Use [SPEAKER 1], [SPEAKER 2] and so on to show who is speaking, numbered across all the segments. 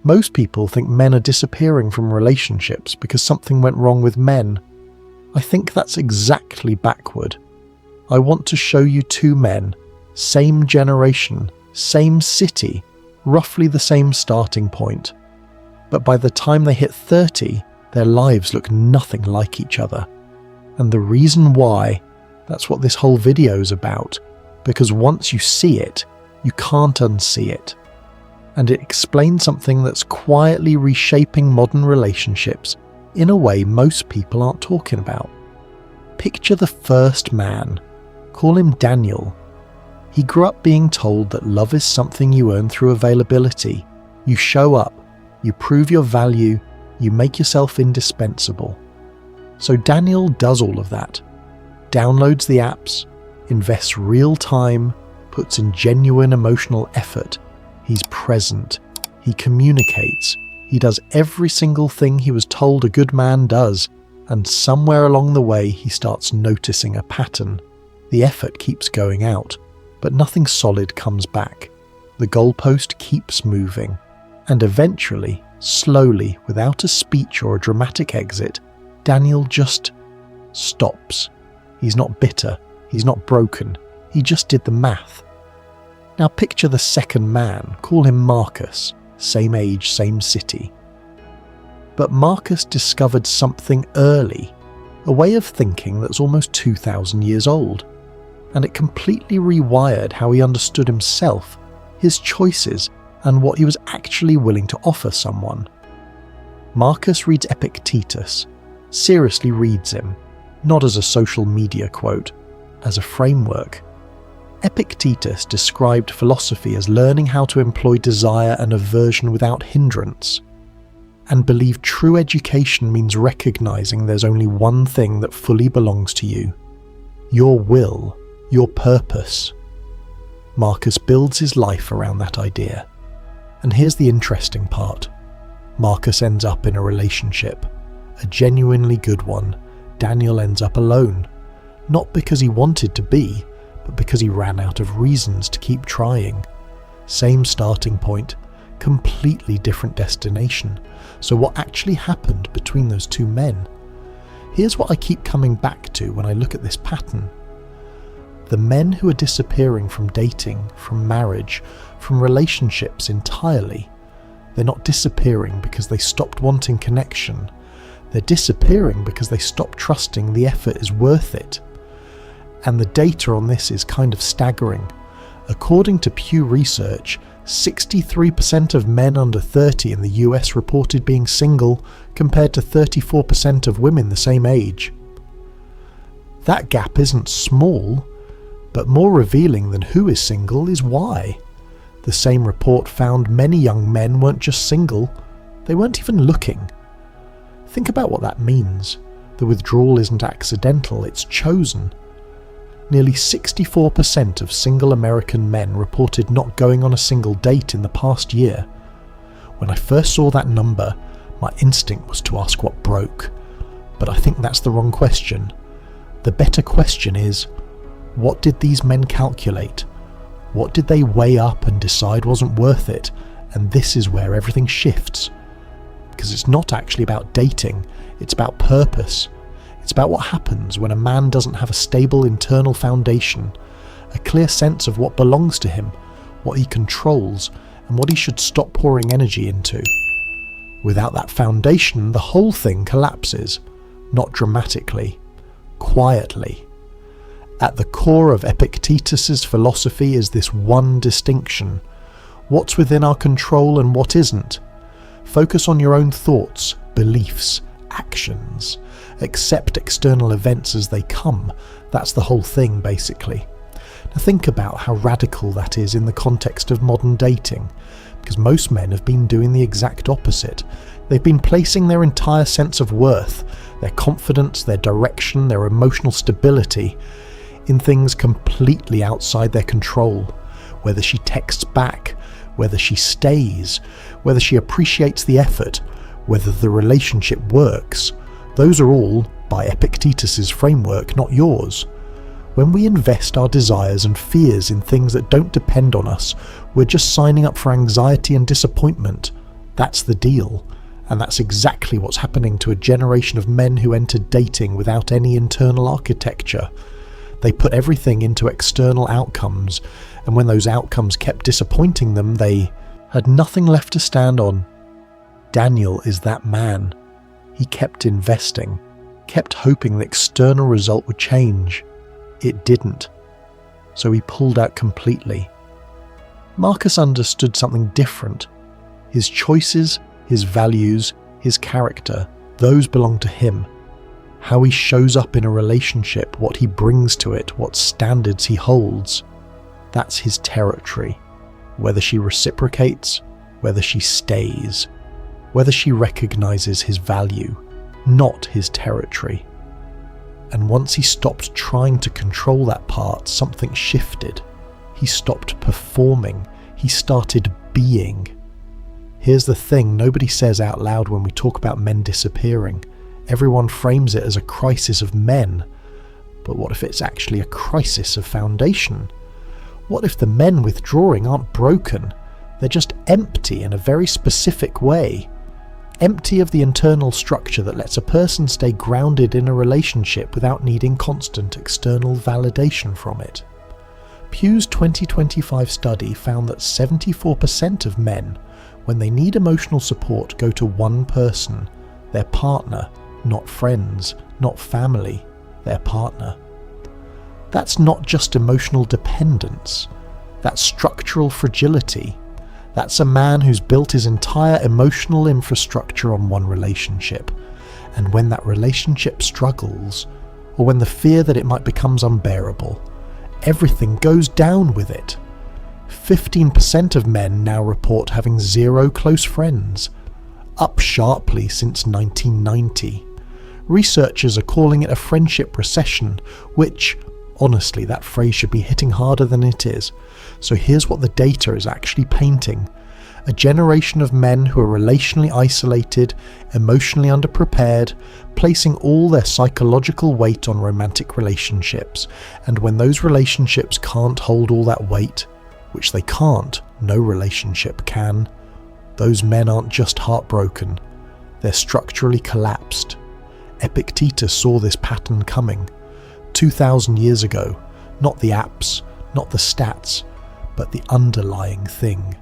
[SPEAKER 1] Most people think men are disappearing from relationships because something went wrong with men. I think that's exactly backward. I want to show you two men, same generation, same city, roughly the same starting point. But by the time they hit 30, their lives look nothing like each other. And the reason why, that's what this whole video is about, because once you see it, you can't unsee it. And it explains something that's quietly reshaping modern relationships in a way most people aren't talking about. Picture the first man. Call him Daniel. He grew up being told that love is something you earn through availability. You show up, you prove your value, you make yourself indispensable. So Daniel does all of that. Downloads the apps, invests real time, puts in genuine emotional effort. He's present. He communicates. He does every single thing he was told a good man does. And somewhere along the way he starts noticing a pattern. The effort keeps going out, but nothing solid comes back. The goalpost keeps moving. And eventually, slowly, without a speech or a dramatic exit, Daniel just stops. He's not bitter. He's not broken. He just did the math. Now picture the second man. Call him Marcus. Same age, same city. But Marcus discovered something early, a way of thinking that's almost 2,000 years old. And it completely rewired how he understood himself, his choices, and what he was actually willing to offer someone. Marcus reads Epictetus, seriously reads him, not as a social media quote, as a framework. Epictetus described philosophy as learning how to employ desire and aversion without hindrance, and believed true education means recognizing there's only one thing that fully belongs to you: your will, your purpose. Marcus builds his life around that idea. And here's the interesting part. Marcus ends up in a relationship, a genuinely good one. Daniel ends up alone, not because he wanted to be, but because he ran out of reasons to keep trying. Same starting point, completely different destination. So what actually happened between those two men? Here's what I keep coming back to when I look at this pattern. The men who are disappearing from dating, from marriage, from relationships entirely, they're not disappearing because they stopped wanting connection. They're disappearing because they stopped trusting the effort is worth it. And the data on this is kind of staggering. According to Pew Research, 63% of men under 30 in the US reported being single, compared to 34% of women the same age. That gap isn't small, but more revealing than who is single is why. The same report found many young men weren't just single, they weren't even looking. Think about what that means. The withdrawal isn't accidental, it's chosen. Nearly 64% of single American men reported not going on a single date in the past year. When I first saw that number, my instinct was to ask what broke. But I think that's the wrong question. The better question is, what did these men calculate? What did they weigh up and decide wasn't worth it? And this is where everything shifts. Because it's not actually about dating, it's about purpose. It's about what happens when a man doesn't have a stable internal foundation, a clear sense of what belongs to him, what he controls, and what he should stop pouring energy into. Without that foundation, the whole thing collapses, not dramatically, quietly. At the core of Epictetus's philosophy is this one distinction: what's within our control and what isn't. Focus on your own thoughts, beliefs, actions. Accept external events as they come. That's the whole thing, basically. Now think about how radical that is in the context of modern dating, because most men have been doing the exact opposite. They've been placing their entire sense of worth, their confidence, their direction, their emotional stability in things completely outside their control. Whether she texts back, whether she stays, whether she appreciates the effort, whether the relationship works. Those are all, by Epictetus's framework, not yours. When we invest our desires and fears in things that don't depend on us, we're just signing up for anxiety and disappointment. That's the deal, and that's exactly what's happening to a generation of men who entered dating without any internal architecture. They put everything into external outcomes, and when those outcomes kept disappointing them, they had nothing left to stand on. Daniel is that man. He kept investing, kept hoping the external result would change. It didn't. So he pulled out completely. Marcus understood something different. His choices, his values, his character, those belong to him. How he shows up in a relationship, what he brings to it, what standards he holds, that's his territory. Whether she reciprocates, whether she stays, whether she recognizes his value, not his territory. And once he stopped trying to control that part, something shifted. He stopped performing. He started being. Here's the thing nobody says out loud when we talk about men disappearing. Everyone frames it as a crisis of men. But what if it's actually a crisis of foundation? What if the men withdrawing aren't broken? They're just empty in a very specific way. Empty of the internal structure that lets a person stay grounded in a relationship without needing constant external validation from it. Pew's 2025 study found that 74% of men, when they need emotional support, go to one person, their partner, not friends, not family, their partner. That's not just emotional dependence, that's structural fragility. That's a man who's built his entire emotional infrastructure on one relationship, and when that relationship struggles, or when the fear that it might become unbearable, everything goes down with it. 15% of men now report having 0 close friends, up sharply since 1990. Researchers are calling it a friendship recession, which, honestly, that phrase should be hitting harder than it is. So here's what the data is actually painting. A generation of men who are relationally isolated, emotionally underprepared, placing all their psychological weight on romantic relationships. And when those relationships can't hold all that weight, which they can't, no relationship can, those men aren't just heartbroken, they're structurally collapsed. Epictetus saw this pattern coming 2,000 years ago. Not the apps, not the stats, but the underlying thing.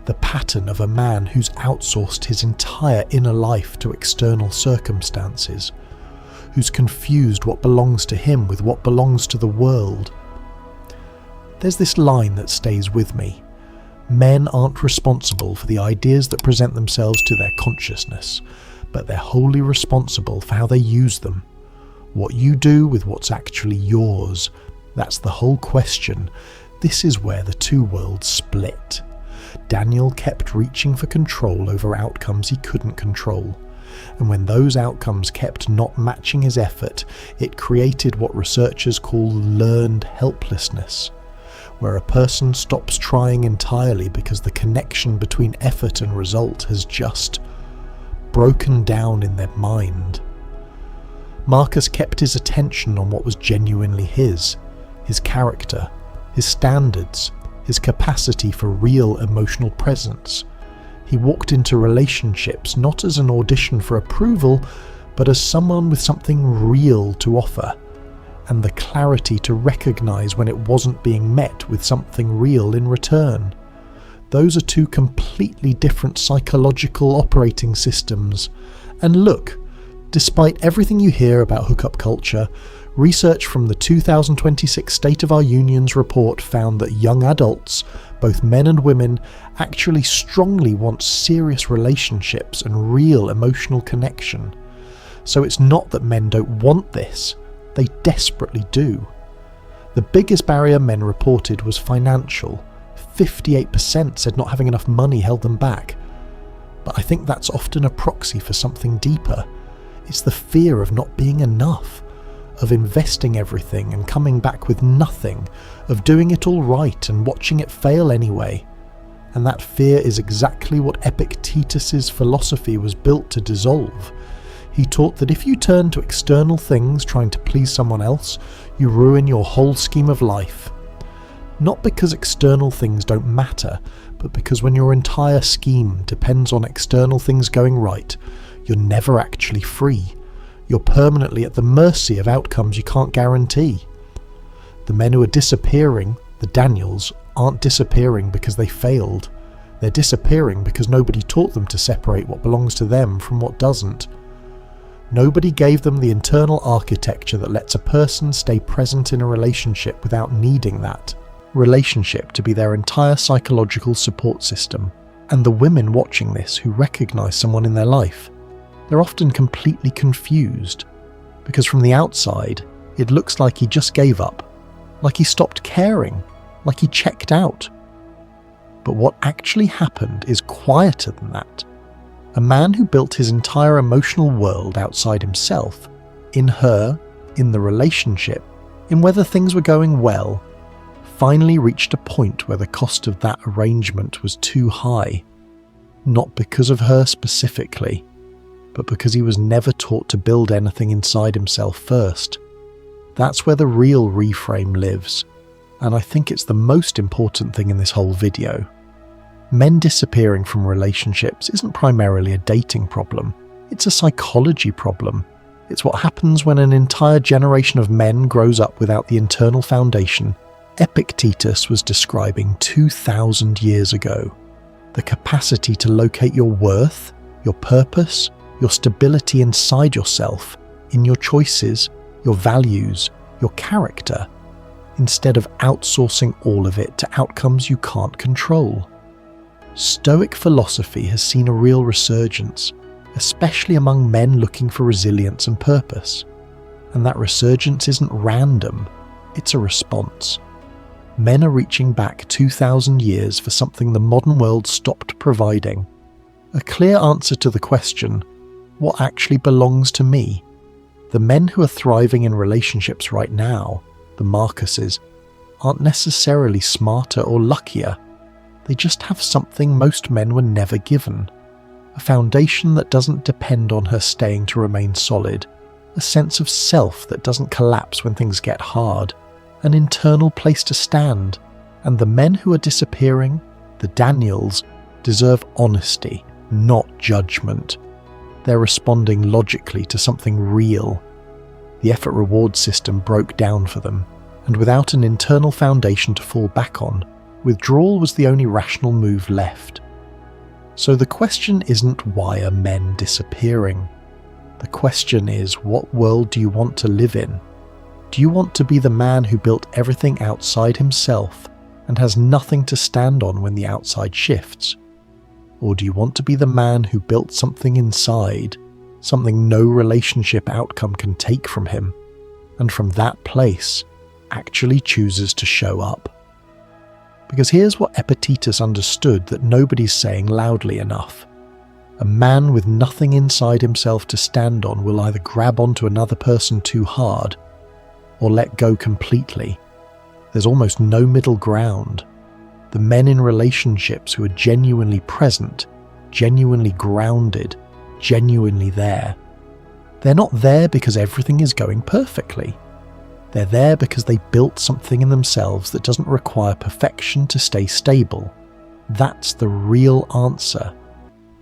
[SPEAKER 1] The pattern of a man who's outsourced his entire inner life to external circumstances, who's confused what belongs to him with what belongs to the world. There's this line that stays with me. Men aren't responsible for the ideas that present themselves to their consciousness, but they're wholly responsible for how they use them. What you do with what's actually yours, that's the whole question. This is where the two worlds split. Daniel kept reaching for control over outcomes he couldn't control. And when those outcomes kept not matching his effort, it created what researchers call learned helplessness, where a person stops trying entirely because the connection between effort and result has just broken down in their mind. Marcus kept his attention on what was genuinely his character, his standards, his capacity for real emotional presence. He walked into relationships not as an audition for approval, but as someone with something real to offer, and the clarity to recognize when it wasn't being met with something real in return. Those are two completely different psychological operating systems. And look, despite everything you hear about hookup culture, research from the 2026 State of Our Unions report found that young adults, both men and women, actually strongly want serious relationships and real emotional connection. So it's not that men don't want this, they desperately do. The biggest barrier men reported was financial. 58% said not having enough money held them back. But I think that's often a proxy for something deeper. It's the fear of not being enough, of investing everything and coming back with nothing, of doing it all right and watching it fail anyway. And that fear is exactly what Epictetus's philosophy was built to dissolve. He taught that if you turn to external things trying to please someone else, you ruin your whole scheme of life. Not because external things don't matter, but because when your entire scheme depends on external things going right, you're never actually free. You're permanently at the mercy of outcomes you can't guarantee. The men who are disappearing, the Daniels, aren't disappearing because they failed. They're disappearing because nobody taught them to separate what belongs to them from what doesn't. Nobody gave them the internal architecture that lets a person stay present in a relationship without needing that relationship to be their entire psychological support system. And the women watching this who recognise someone in their life, they're often completely confused, because from the outside, it looks like he just gave up, like he stopped caring, like he checked out. But what actually happened is quieter than that. A man who built his entire emotional world outside himself, in her, in the relationship, in whether things were going well, finally reached a point where the cost of that arrangement was too high. Not because of her specifically, but because he was never taught to build anything inside himself first. That's where the real reframe lives, and I think it's the most important thing in this whole video. Men disappearing from relationships isn't primarily a dating problem, it's a psychology problem. It's what happens when an entire generation of men grows up without the internal foundation Epictetus was describing 2,000 years ago. The capacity to locate your worth, your purpose, your stability inside yourself, in your choices, your values, your character, instead of outsourcing all of it to outcomes you can't control. Stoic philosophy has seen a real resurgence, especially among men looking for resilience and purpose. And that resurgence isn't random, it's a response. Men are reaching back 2,000 years for something the modern world stopped providing. A clear answer to the question, what actually belongs to me? The men who are thriving in relationships right now, the Marcuses, aren't necessarily smarter or luckier. They just have something most men were never given. A foundation that doesn't depend on her staying to remain solid. A sense of self that doesn't collapse when things get hard. An internal place to stand. And the men who are disappearing, the Daniels, deserve honesty, not judgment. They're responding logically to something real. The effort-reward system broke down for them, and without an internal foundation to fall back on, withdrawal was the only rational move left. So the question isn't why are men disappearing? The question is, what world do you want to live in? Do you want to be the man who built everything outside himself and has nothing to stand on when the outside shifts? Or do you want to be the man who built something inside, something no relationship outcome can take from him, and from that place actually chooses to show up? Because here's what Epictetus understood that nobody's saying loudly enough. A man with nothing inside himself to stand on will either grab onto another person too hard, or let go completely. There's almost no middle ground. The men in relationships who are genuinely present, genuinely grounded, genuinely there. They're not there because everything is going perfectly. They're there because they built something in themselves that doesn't require perfection to stay stable. That's the real answer.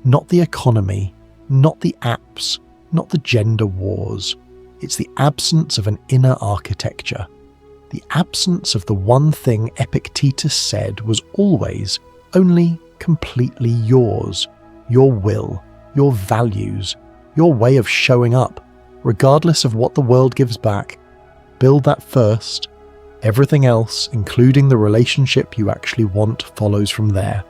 [SPEAKER 1] Not the economy, not the apps, not the gender wars. It's the absence of an inner architecture. The absence of the one thing Epictetus said was always, only completely yours. Your will, your values, your way of showing up, regardless of what the world gives back. Build that first. Everything else, including the relationship you actually want, follows from there.